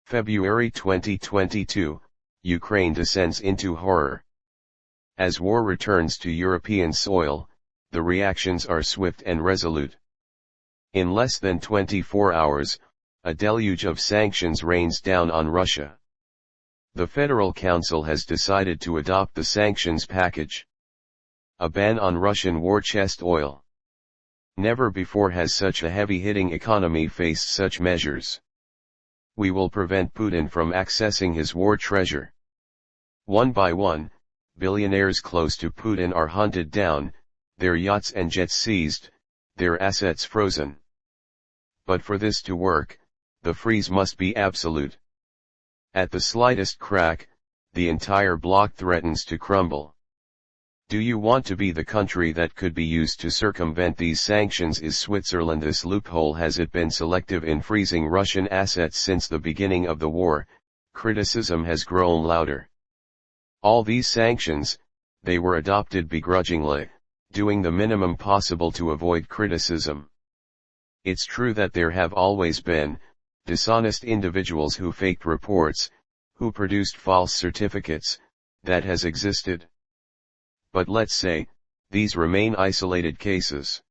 February 2022, Ukraine descends into horror. As war returns to European soil, the reactions are swift and resolute. In less than 24 hours, a deluge of sanctions rains down on Russia. The Federal Council has decided to adopt the sanctions package. A ban on Russian war chest oil. Never before has such a heavy-hitting economy faced such measures. We will prevent Putin from accessing his war treasure. One by one, billionaires close to Putin are hunted down, their yachts and jets seized, their assets frozen. But for this to work, the freeze must be absolute. At the slightest crack, the entire bloc threatens to crumble. Do you want to be the country that could be used to circumvent these sanctions? Is Switzerland this loophole? Has it been selective in freezing Russian assets since the beginning of the war? Criticism has grown louder. All these sanctions, they were adopted begrudgingly, doing the minimum possible to avoid criticism. It's true that there have always been dishonest individuals who faked reports, who produced false certificates, that has existed. But let's say, these remain isolated cases.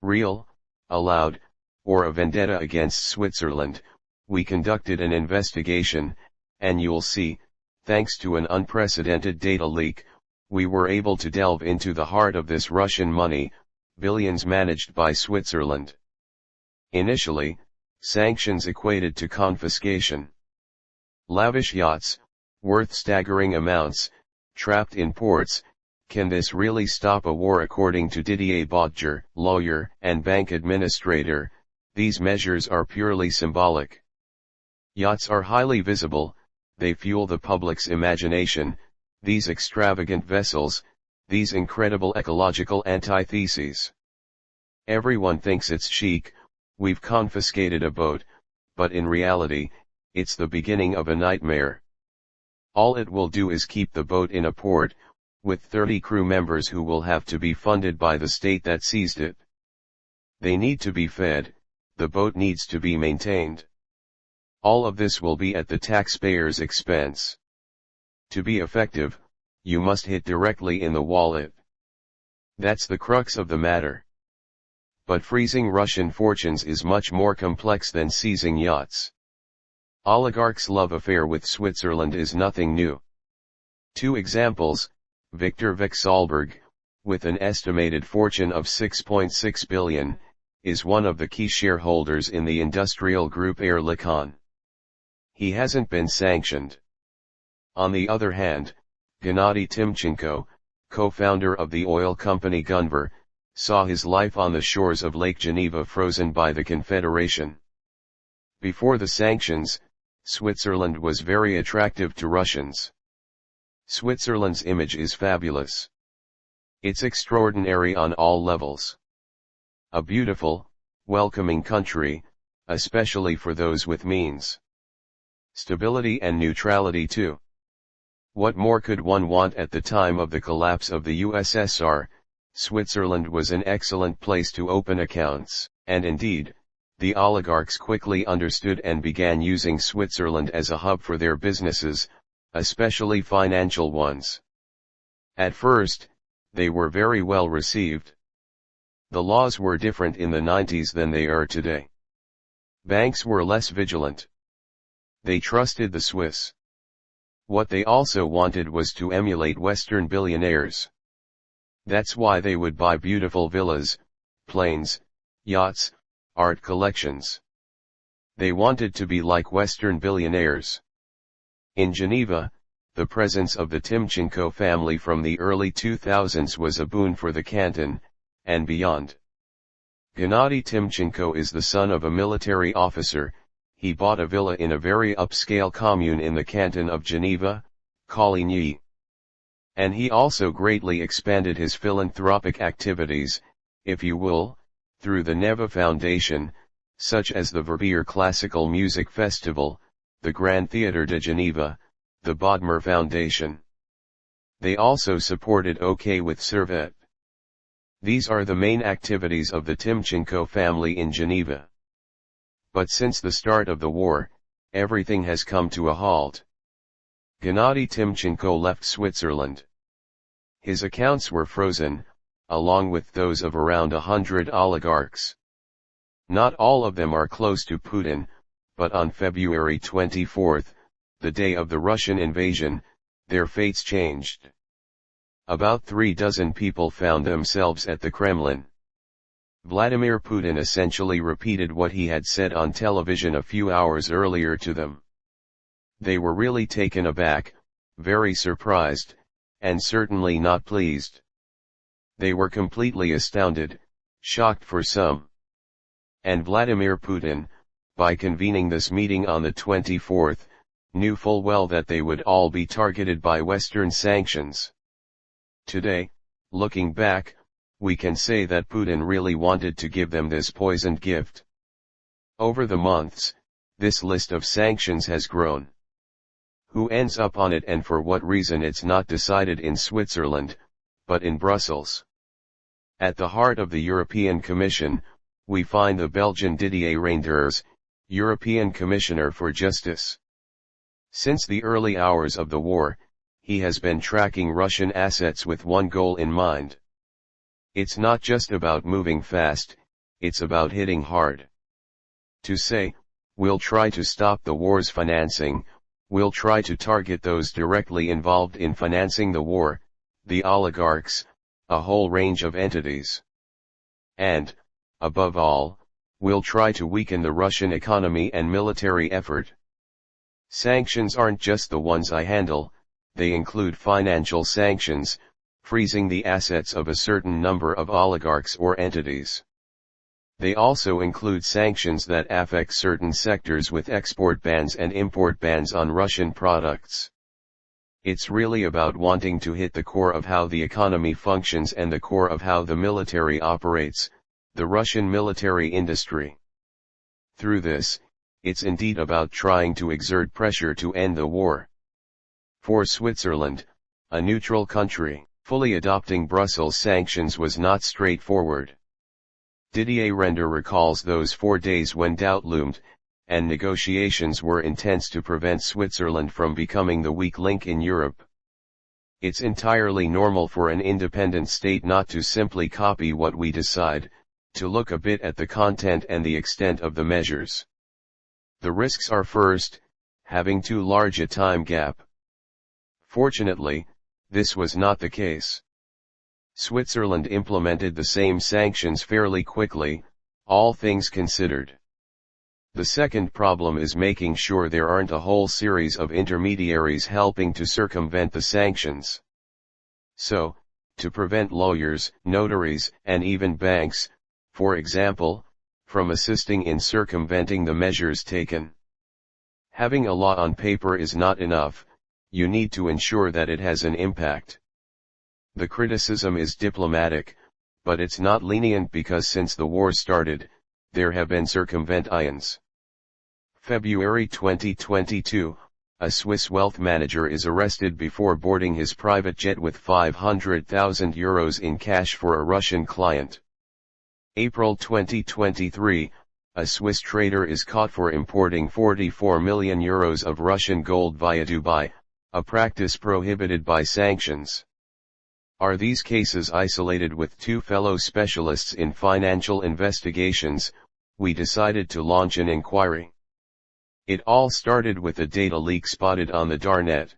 Real, allowed, or a vendetta against Switzerland. We conducted an investigation, and you'll see, thanks to an unprecedented data leak, we were able to delve into the heart of this Russian money, billions managed by Switzerland. Initially, sanctions equated to confiscation. Lavish yachts, worth staggering amounts, trapped in ports. Can this really stop a war? According to Didier Bodger, lawyer and bank administrator, these measures are purely symbolic. Yachts are highly visible, they fuel the public's imagination, these extravagant vessels, these incredible ecological antitheses. Everyone thinks it's chic, we've confiscated a boat, but in reality, it's the beginning of a nightmare. All it will do is keep the boat in a port, with 30 crew members who will have to be funded by the state that seized it. They need to be fed, the boat needs to be maintained. All of this will be at the taxpayer's expense. To be effective, you must hit directly in the wallet. That's the crux of the matter. But freezing Russian fortunes is much more complex than seizing yachts. Oligarchs' love affair with Switzerland is nothing new. Two examples. Viktor Vekselberg, with an estimated fortune of 6.6 billion, is one of the key shareholders in the industrial group Air Liquide. He hasn't been sanctioned. On the other hand, Gennady Timchenko, co-founder of the oil company Gunvor, saw his life on the shores of Lake Geneva frozen by the Confederation. Before the sanctions, Switzerland was very attractive to Russians. Switzerland's image is fabulous. It's extraordinary on all levels. A beautiful, welcoming country, especially for those with means. Stability and neutrality too. What more could one want? At the time of the collapse of the USSR, Switzerland was an excellent place to open accounts, and indeed, the oligarchs quickly understood and began using Switzerland as a hub for their businesses, especially financial ones. At first, they were very well received. The laws were different in the 90s than they are today. Banks were less vigilant. They trusted the Swiss. What they also wanted was to emulate Western billionaires. That's why they would buy beautiful villas, planes, yachts, art collections. They wanted to be like Western billionaires. In Geneva, the presence of the Timchenko family from the early 2000s was a boon for the canton, and beyond. Gennady Timchenko is the son of a military officer. He bought a villa in a very upscale commune in the canton of Geneva, Coligny. And he also greatly expanded his philanthropic activities, if you will, through the Neva Foundation, such as the Verbier Classical Music Festival, the Grand Theatre de Geneva, the Bodmer Foundation. They also supported OK with Servet. These are the main activities of the Timchenko family in Geneva. But since the start of the war, everything has come to a halt. Gennady Timchenko left Switzerland. His accounts were frozen, along with those of around 100 oligarchs. Not all of them are close to Putin, but on February 24, the day of the Russian invasion, their fates changed. About 36 people found themselves at the Kremlin. Vladimir Putin essentially repeated what he had said on television a few hours earlier to them. They were really taken aback, very surprised, and certainly not pleased. They were completely astounded, shocked for some. And Vladimir Putin, by convening this meeting on the 24th, knew full well that they would all be targeted by Western sanctions. Today, looking back, we can say that Putin really wanted to give them this poisoned gift. Over the months, this list of sanctions has grown. Who ends up on it and for what reason it's not decided in Switzerland, but in Brussels. At the heart of the European Commission, we find the Belgian Didier Reynders, European Commissioner for Justice. Since the early hours of the war, he has been tracking Russian assets with one goal in mind. It's not just about moving fast, it's about hitting hard. To say, we'll try to stop the war's financing, we'll try to target those directly involved in financing the war, the oligarchs, a whole range of entities. And, above all, we'll try to weaken the Russian economy and military effort. Sanctions aren't just the ones I handle, they include financial sanctions, freezing the assets of a certain number of oligarchs or entities. They also include sanctions that affect certain sectors with export bans and import bans on Russian products. It's really about wanting to hit the core of how the economy functions and the core of how the military operates, the Russian military industry. Through this, it's indeed about trying to exert pressure to end the war. For Switzerland, a neutral country, fully adopting Brussels sanctions was not straightforward. Didier Reynders recalls those 4 days when doubt loomed, and negotiations were intense to prevent Switzerland from becoming the weak link in Europe. It's entirely normal for an independent state not to simply copy what we decide, to look a bit at the content and the extent of the measures. The risks are first, having too large a time gap. Fortunately, this was not the case. Switzerland implemented the same sanctions fairly quickly, all things considered. The second problem is making sure there aren't a whole series of intermediaries helping to circumvent the sanctions. So, to prevent lawyers, notaries, and even banks, for example, from assisting in circumventing the measures taken. Having a law on paper is not enough, you need to ensure that it has an impact. The criticism is diplomatic, but it's not lenient because since the war started, there have been circumventions. February 2022, a Swiss wealth manager is arrested before boarding his private jet with 500,000 euros in cash for a Russian client. April 2023, a Swiss trader is caught for importing 44 million euros of Russian gold via Dubai, a practice prohibited by sanctions. Are these cases isolated? With 2 fellow specialists in financial investigations, we decided to launch an inquiry. It all started with a data leak spotted on the Darknet.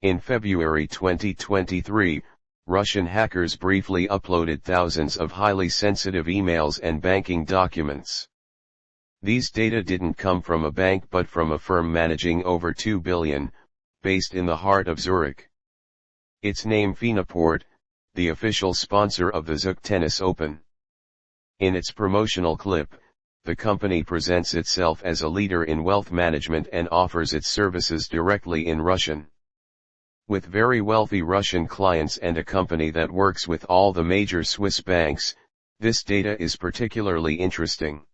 In February 2023, Russian hackers briefly uploaded thousands of highly sensitive emails and banking documents. These data didn't come from a bank but from a firm managing over 2 billion, based in the heart of Zurich. Its name Finaport, the official sponsor of the Zug Tennis Open. In its promotional clip, the company presents itself as a leader in wealth management and offers its services directly in Russian. With very wealthy Russian clients and a company that works with all the major Swiss banks, this data is particularly interesting.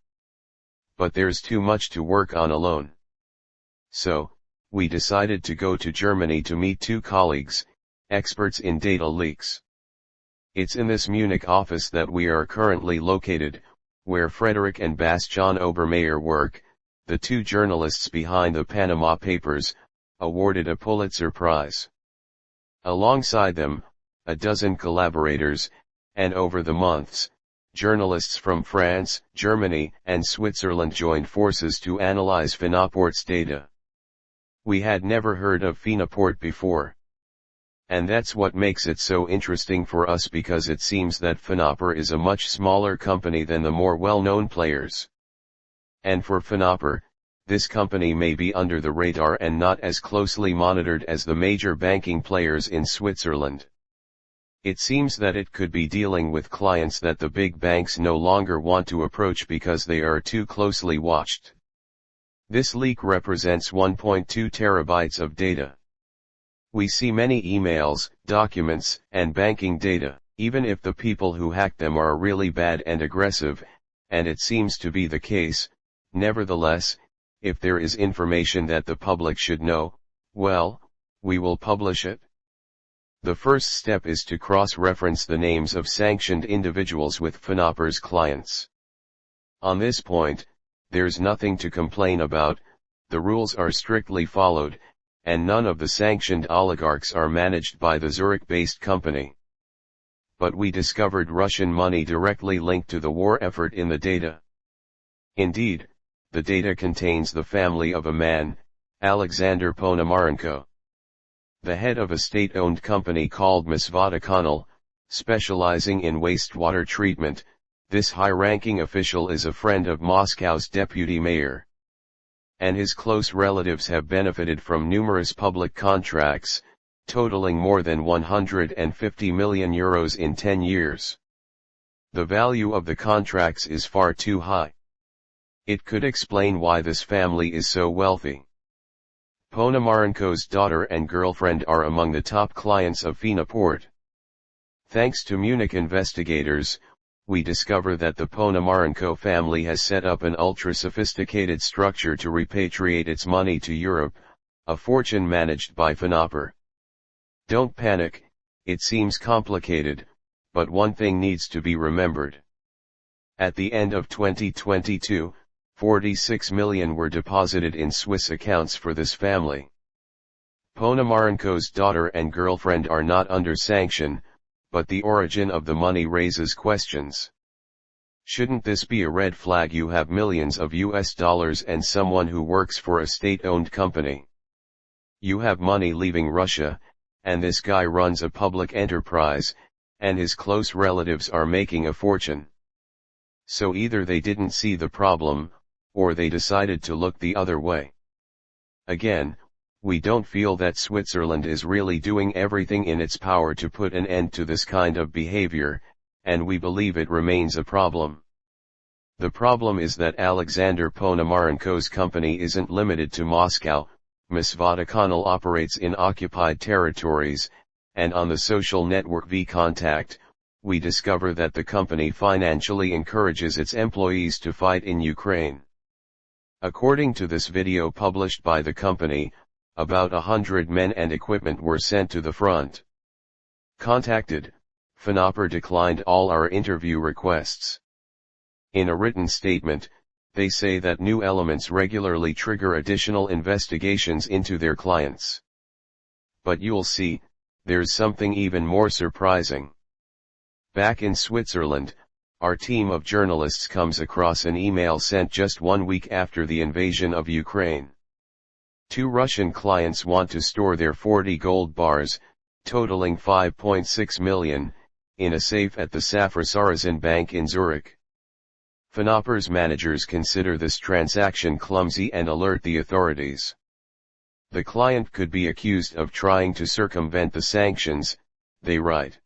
But there's too much to work on alone. So, we decided to go to Germany to meet 2 colleagues, experts in data leaks. It's in this Munich office that we are currently located, where Frederick and Bastian Obermeier work, the two journalists behind the Panama Papers, awarded a Pulitzer Prize. Alongside them, a dozen collaborators, and over the months, journalists from France, Germany, and Switzerland joined forces to analyze Finaport's data. We had never heard of Finaport before. And that's what makes it so interesting for us, because it seems that Finapor is a much smaller company than the more well-known players. And for Finapor, this company may be under the radar and not as closely monitored as the major banking players in Switzerland. It seems that it could be dealing with clients that the big banks no longer want to approach because they are too closely watched. This leak represents 1.2 terabytes of data. We see many emails, documents, and banking data, even if the people who hacked them are really bad and aggressive, and it seems to be the case. Nevertheless, if there is information that the public should know, well, we will publish it. The first step is to cross-reference the names of sanctioned individuals with Finapor's clients. On this point, there's nothing to complain about, the rules are strictly followed, and none of the sanctioned oligarchs are managed by the Zurich-based company. But we discovered Russian money directly linked to the war effort in the data. Indeed, the data contains the family of a man, Alexander Ponomarenko. The head of a state-owned company called Misvodakanal, specializing in wastewater treatment. This high-ranking official is a friend of Moscow's deputy mayor. And his close relatives have benefited from numerous public contracts, totaling more than 150 million euros in 10 years. The value of the contracts is far too high. It could explain why this family is so wealthy. Ponomarenko's daughter and girlfriend are among the top clients of Finaport. Thanks to Munich investigators, we discover that the Ponomarenko family has set up an ultra-sophisticated structure to repatriate its money to Europe, a fortune managed by Finapor. Don't panic, it seems complicated, but one thing needs to be remembered. At the end of 2022, 46 million were deposited in Swiss accounts for this family. Ponomarenko's daughter and girlfriend are not under sanction, but the origin of the money raises questions. Shouldn't this be a red flag? You have millions of US dollars and someone who works for a state-owned company. You have money leaving Russia, and this guy runs a public enterprise, and his close relatives are making a fortune. So either they didn't see the problem, or they decided to look the other way. Again, we don't feel that Switzerland is really doing everything in its power to put an end to this kind of behavior, and we believe it remains a problem. The problem is that Alexander Ponomarenko's company isn't limited to Moscow. Misvodakanal operates in occupied territories, and on the social network VKontakte, we discover that the company financially encourages its employees to fight in Ukraine. According to this video published by the company, about 100 men and equipment were sent to the front. Contacted, Finapor declined all our interview requests. In a written statement, they say that new elements regularly trigger additional investigations into their clients. But you'll see, there's something even more surprising. Back in Switzerland, our team of journalists comes across an email sent just 1 week after the invasion of Ukraine. 2 Russian clients want to store their 40 gold bars, totaling 5.6 million, in a safe at the Safra Bank in Zurich. Finapor's managers consider this transaction clumsy and alert the authorities. The client could be accused of trying to circumvent the sanctions, they write.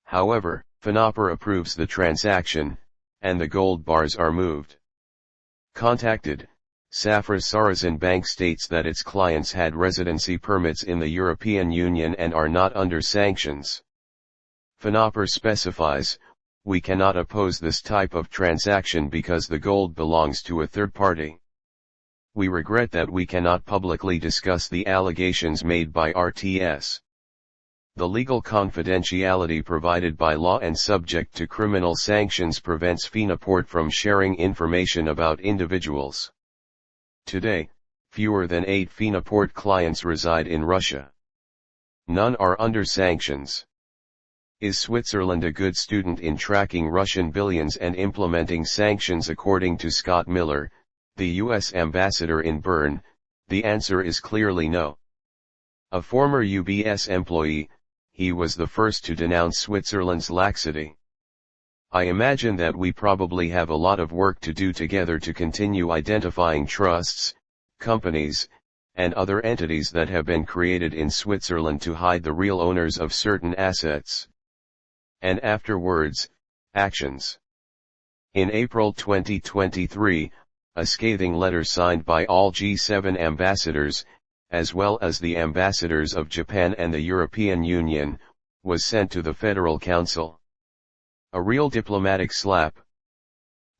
However, Finapor approves the transaction, and the gold bars are moved. Contacted, Safra Bank states that its clients had residency permits in the European Union and are not under sanctions. Finapor specifies, we cannot oppose this type of transaction because the gold belongs to a third party. We regret that we cannot publicly discuss the allegations made by RTS. The legal confidentiality provided by law and subject to criminal sanctions prevents Finaport from sharing information about individuals. Today, fewer than 8 FINA-port clients reside in Russia. None are under sanctions. Is Switzerland a good student in tracking Russian billions and implementing sanctions? According to Scott Miller, the U.S. ambassador in Bern, the answer is clearly no. A former UBS employee, he was the first to denounce Switzerland's laxity. I imagine that we probably have a lot of work to do together to continue identifying trusts, companies, and other entities that have been created in Switzerland to hide the real owners of certain assets. And afterwards, actions. In April 2023, a scathing letter signed by all G7 ambassadors, as well as the ambassadors of Japan and the European Union, was sent to the Federal Council. A real diplomatic slap.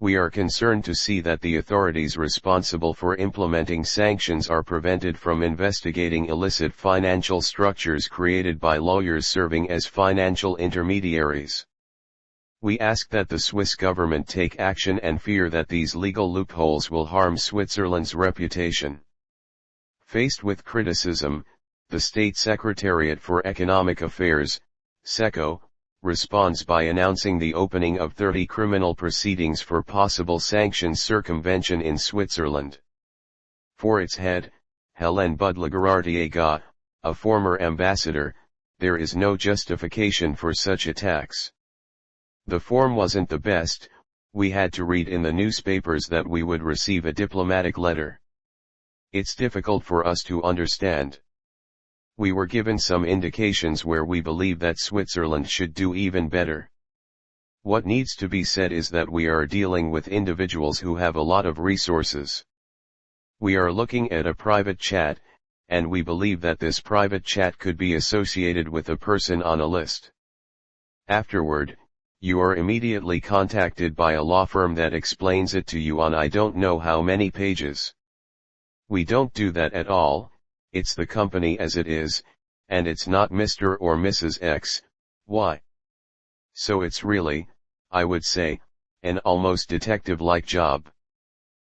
We are concerned to see that the authorities responsible for implementing sanctions are prevented from investigating illicit financial structures created by lawyers serving as financial intermediaries. We ask that the Swiss government take action and fear that these legal loopholes will harm Switzerland's reputation. Faced with criticism, the State Secretariat for Economic Affairs, SECO, responds by announcing the opening of 30 criminal proceedings for possible sanctions circumvention in Switzerland. For its head, Hélène Budliger-Artiega, a former ambassador, there is no justification for such attacks. The form wasn't the best. We had to read in the newspapers that we would receive a diplomatic letter. It's difficult for us to understand. We were given some indications where we believe that Switzerland should do even better. What needs to be said is that we are dealing with individuals who have a lot of resources. We are looking at a private chat, and we believe that this private chat could be associated with a person on a list. Afterward, you are immediately contacted by a law firm that explains it to you on I don't know how many pages. We don't do that at all. It's the company as it is, and it's not Mr. or Mrs. X, Y. So it's really, I would say, an almost detective-like job.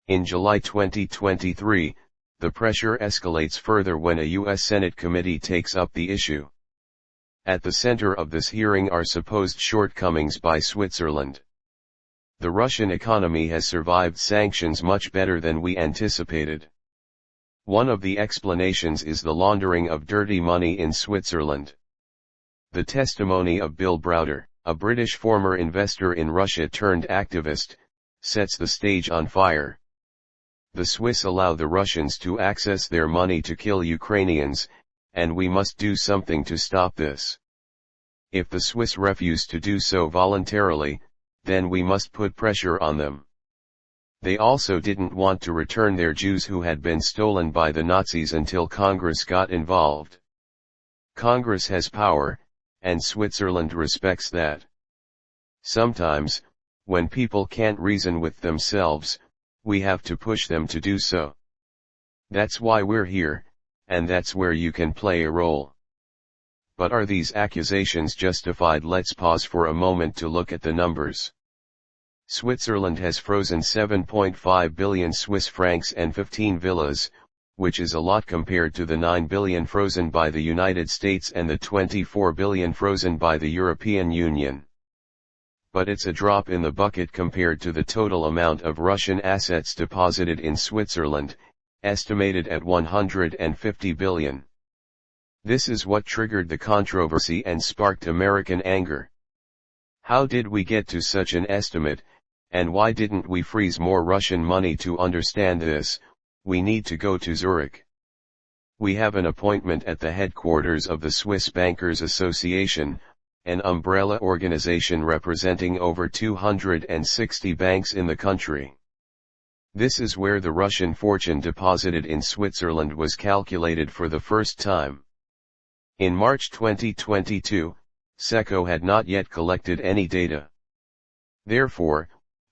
In July 2023, the pressure escalates further when a U.S. Senate committee takes up the issue. At the center of this hearing are supposed shortcomings by Switzerland. The Russian economy has survived sanctions much better than we anticipated. One of the explanations is the laundering of dirty money in Switzerland. The testimony of Bill Browder, a British former investor in Russia turned activist, sets the stage on fire. The Swiss allow the Russians to access their money to kill Ukrainians, and we must do something to stop this. If the Swiss refuse to do so voluntarily, then we must put pressure on them. They also didn't want to return their Jews who had been stolen by the Nazis until Congress got involved. Congress has power, and Switzerland respects that. Sometimes, when people can't reason with themselves, we have to push them to do so. That's why we're here, and that's where you can play a role. But are these accusations justified? Let's pause for a moment to look at the numbers. Switzerland has frozen 7.5 billion Swiss francs and 15 villas, which is a lot compared to the 9 billion frozen by the United States and the 24 billion frozen by the European Union. But it's a drop in the bucket compared to the total amount of Russian assets deposited in Switzerland, estimated at 150 billion. This is what triggered the controversy and sparked American anger. How did we get to such an estimate, and why didn't we freeze more Russian money? To understand this, we need to go to Zurich. We have an appointment at the headquarters of the Swiss Bankers Association, an umbrella organization representing over 260 banks in the country. This is where the Russian fortune deposited in Switzerland was calculated for the first time. In March 2022, SECO had not yet collected any data. Therefore,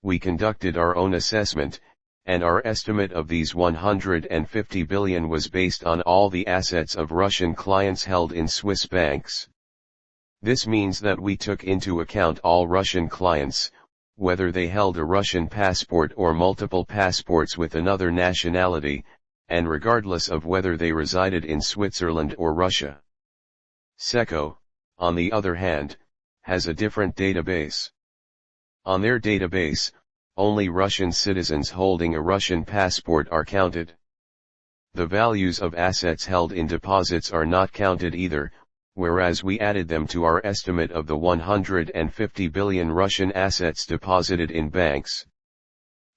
we conducted our own assessment, and our estimate of these 150 billion was based on all the assets of Russian clients held in Swiss banks. This means that we took into account all Russian clients, whether they held a Russian passport or multiple passports with another nationality, and regardless of whether they resided in Switzerland or Russia. SECO, on the other hand, has a different database. On their database, only Russian citizens holding a Russian passport are counted. The values of assets held in deposits are not counted either, whereas we added them to our estimate of the 150 billion Russian assets deposited in banks.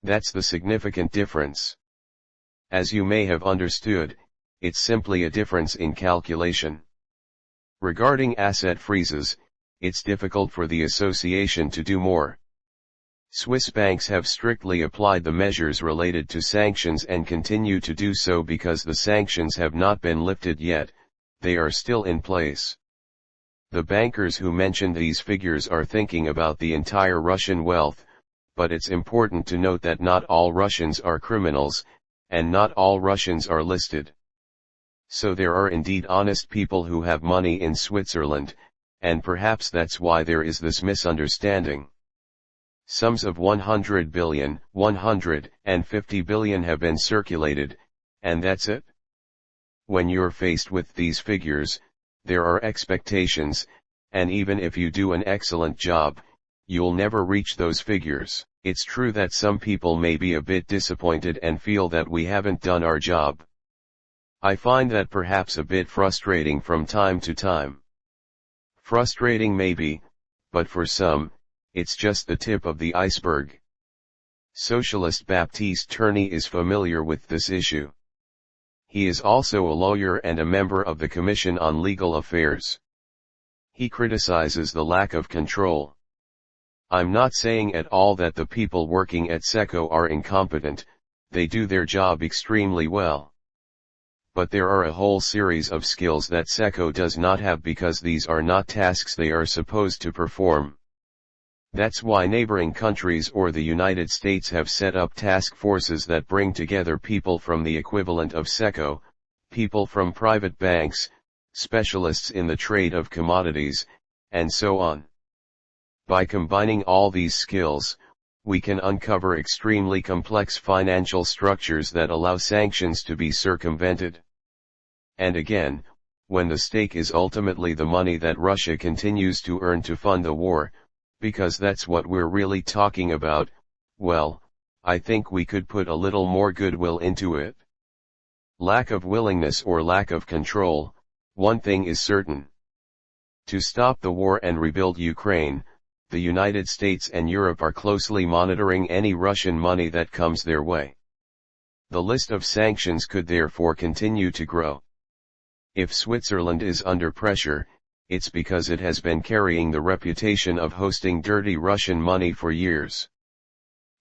That's the significant difference. As you may have understood, it's simply a difference in calculation. Regarding asset freezes, it's difficult for the association to do more. Swiss banks have strictly applied the measures related to sanctions and continue to do so because the sanctions have not been lifted yet, they are still in place. The bankers who mentioned these figures are thinking about the entire Russian wealth, but it's important to note that not all Russians are criminals, and not all Russians are listed. So there are indeed honest people who have money in Switzerland, and perhaps that's why there is this misunderstanding. Sums of 100 billion, 150 billion have been circulated, and that's it? When you're faced with these figures, there are expectations, and even if you do an excellent job, you'll never reach those figures. It's true that some people may be a bit disappointed and feel that we haven't done our job. I find that perhaps a bit frustrating from time to time. Frustrating maybe, but for some, it's just the tip of the iceberg. Socialist Baptiste Tourney is familiar with this issue. He is also a lawyer and a member of the Commission on Legal Affairs. He criticizes the lack of control. I'm not saying at all that the people working at SECO are incompetent, they do their job extremely well. But there are a whole series of skills that SECO does not have because these are not tasks they are supposed to perform. That's why neighboring countries or the United States have set up task forces that bring together people from the equivalent of SECO, people from private banks, specialists in the trade of commodities, and so on. By combining all these skills, we can uncover extremely complex financial structures that allow sanctions to be circumvented. And again, when the stake is ultimately the money that Russia continues to earn to fund the war, because that's what we're really talking about, well, I think we could put a little more goodwill into it. Lack of willingness or lack of control, one thing is certain. To stop the war and rebuild Ukraine, the United States and Europe are closely monitoring any Russian money that comes their way. The list of sanctions could therefore continue to grow. If Switzerland is under pressure, it's because it has been carrying the reputation of hosting dirty Russian money for years.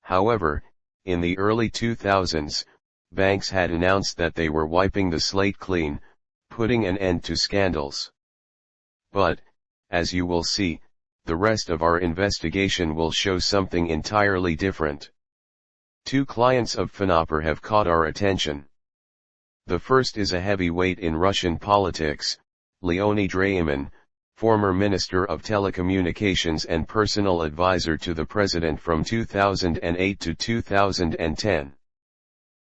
However, in the early 2000s, banks had announced that they were wiping the slate clean, putting an end to scandals. But, as you will see, the rest of our investigation will show something entirely different. Two clients of FNAPR have caught our attention. The first is a heavyweight in Russian politics, Leonid Draiman, former Minister of Telecommunications and personal advisor to the President from 2008 to 2010.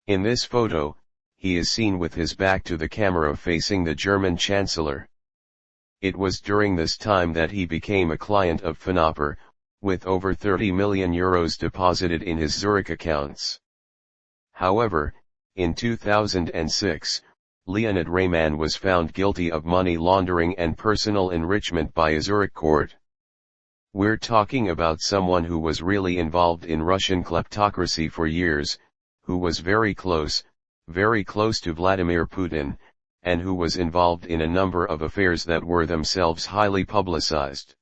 In this photo, he is seen with his back to the camera facing the German Chancellor. It was during this time that he became a client of FNAPR, with over 30 million euros deposited in his Zurich accounts. However, in 2006, Leonid Draiman was found guilty of money laundering and personal enrichment by a Zurich court. We're talking about someone who was really involved in Russian kleptocracy for years, who was very close to Vladimir Putin, and who was involved in a number of affairs that were themselves highly publicized.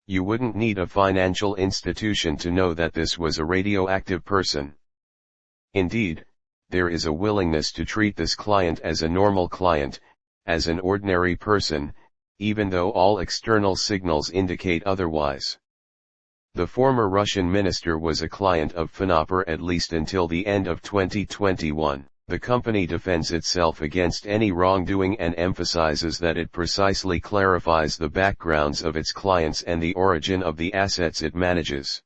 You wouldn't need a financial institution to know that this was a radioactive person. Indeed, there is a willingness to treat this client as a normal client, as an ordinary person, even though all external signals indicate otherwise. The former Russian minister was a client of FNAPR at least until the end of 2021. The company defends itself against any wrongdoing and emphasizes that it precisely clarifies the backgrounds of its clients and the origin of the assets it manages.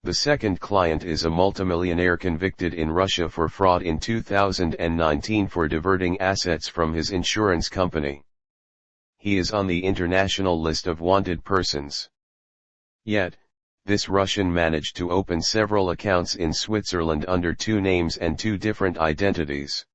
The second client is a multimillionaire convicted in Russia for fraud in 2019 for diverting assets from his insurance company. He is on the international list of wanted persons. Yet, this Russian managed to open several accounts in Switzerland under two names and two different identities.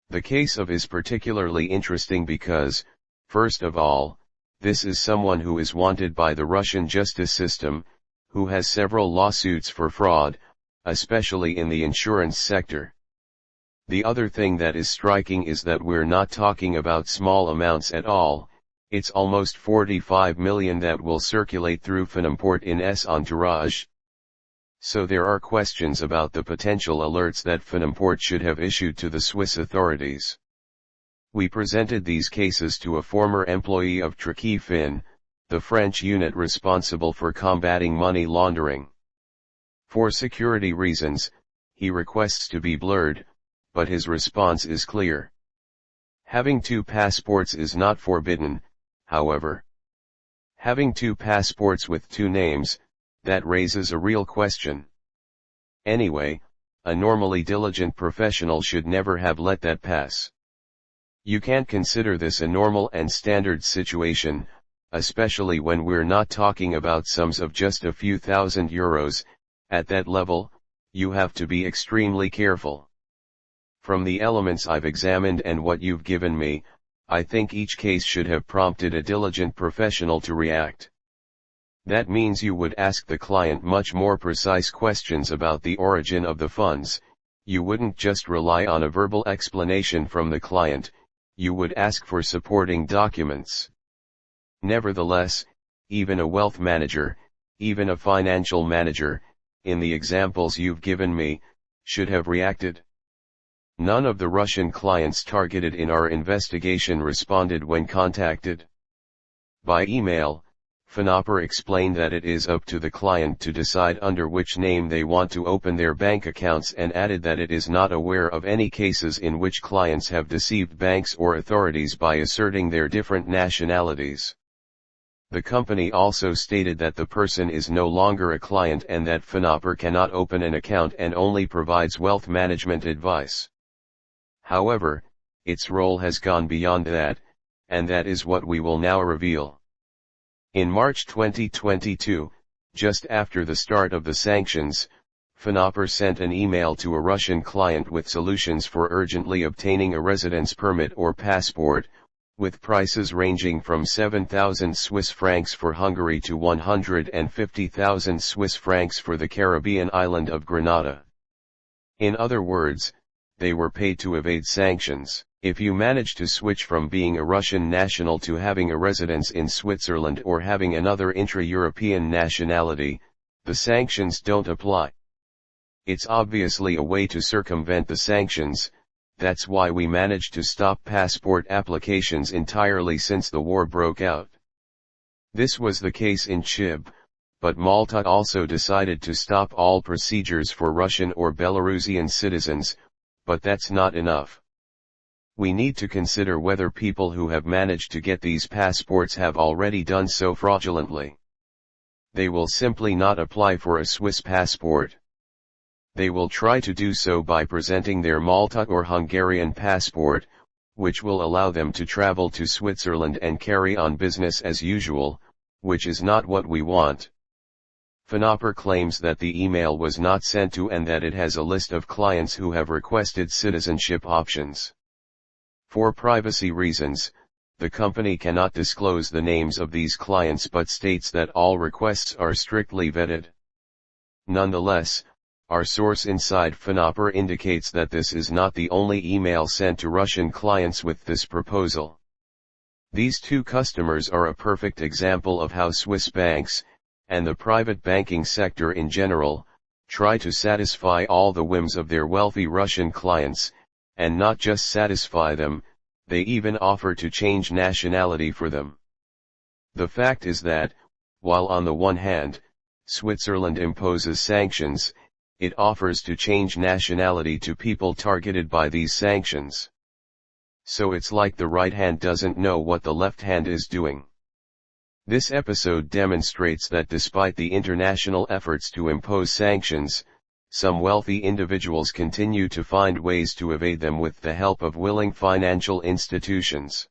The case of is particularly interesting because, first of all, this is someone who is wanted by the Russian justice system, who has several lawsuits for fraud, especially in the insurance sector. The other thing that is striking is that we're not talking about small amounts at all. It's almost 45 million that will circulate through Finamport in S entourage. So there are questions about the potential alerts that Finamport should have issued to the Swiss authorities. We presented these cases to a former employee of Tricefin, the French unit responsible for combating money laundering. For security reasons, he requests to be blurred, but his response is clear. Having two passports is not forbidden, however. Having two passports with two names, that raises a real question. Anyway, a normally diligent professional should never have let that pass. You can't consider this a normal and standard situation, especially when we're not talking about sums of just a few €1,000. At that level, you have to be extremely careful. From the elements I've examined and what you've given me, I think each case should have prompted a diligent professional to react. That means you would ask the client much more precise questions about the origin of the funds. You wouldn't just rely on a verbal explanation from the client, you would ask for supporting documents. Nevertheless, even a wealth manager, even a financial manager, in the examples you've given me, should have reacted. None of the Russian clients targeted in our investigation responded when contacted. By email, Finamport explained that it is up to the client to decide under which name they want to open their bank accounts and added that it is not aware of any cases in which clients have deceived banks or authorities by asserting their different nationalities. The company also stated that the person is no longer a client and that Finamport cannot open an account and only provides wealth management advice. However, its role has gone beyond that, and that is what we will now reveal. In March 2022, just after the start of the sanctions, Finamport sent an email to a Russian client with solutions for urgently obtaining a residence permit or passport, with prices ranging from 7,000 Swiss francs for Hungary to 150,000 Swiss francs for the Caribbean island of Grenada. In other words, they were paid to evade sanctions. If you manage to switch from being a Russian national to having a residence in Switzerland or having another intra-European nationality, the sanctions don't apply. It's obviously a way to circumvent the sanctions. That's why we managed to stop passport applications entirely since the war broke out. This was the case in Chib, but Malta also decided to stop all procedures for Russian or Belarusian citizens, but that's not enough. We need to consider whether people who have managed to get these passports have already done so fraudulently. They will simply not apply for a Swiss passport. They will try to do so by presenting their Malta or Hungarian passport, which will allow them to travel to Switzerland and carry on business as usual, which is not what we want. Finamport claims that the email was not sent to and that it has a list of clients who have requested citizenship options. For privacy reasons, the company cannot disclose the names of these clients but states that all requests are strictly vetted. Nonetheless, our source inside Finamport indicates that this is not the only email sent to Russian clients with this proposal. These two customers are a perfect example of how Swiss banks, and the private banking sector in general, try to satisfy all the whims of their wealthy Russian clients, and not just satisfy them, they even offer to change nationality for them. The fact is that, while on the one hand, Switzerland imposes sanctions, it offers to change nationality to people targeted by these sanctions. So it's like the right hand doesn't know what the left hand is doing. This episode demonstrates that despite the international efforts to impose sanctions, some wealthy individuals continue to find ways to evade them with the help of willing financial institutions.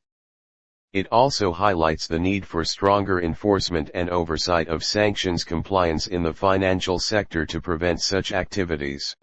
It also highlights the need for stronger enforcement and oversight of sanctions compliance in the financial sector to prevent such activities.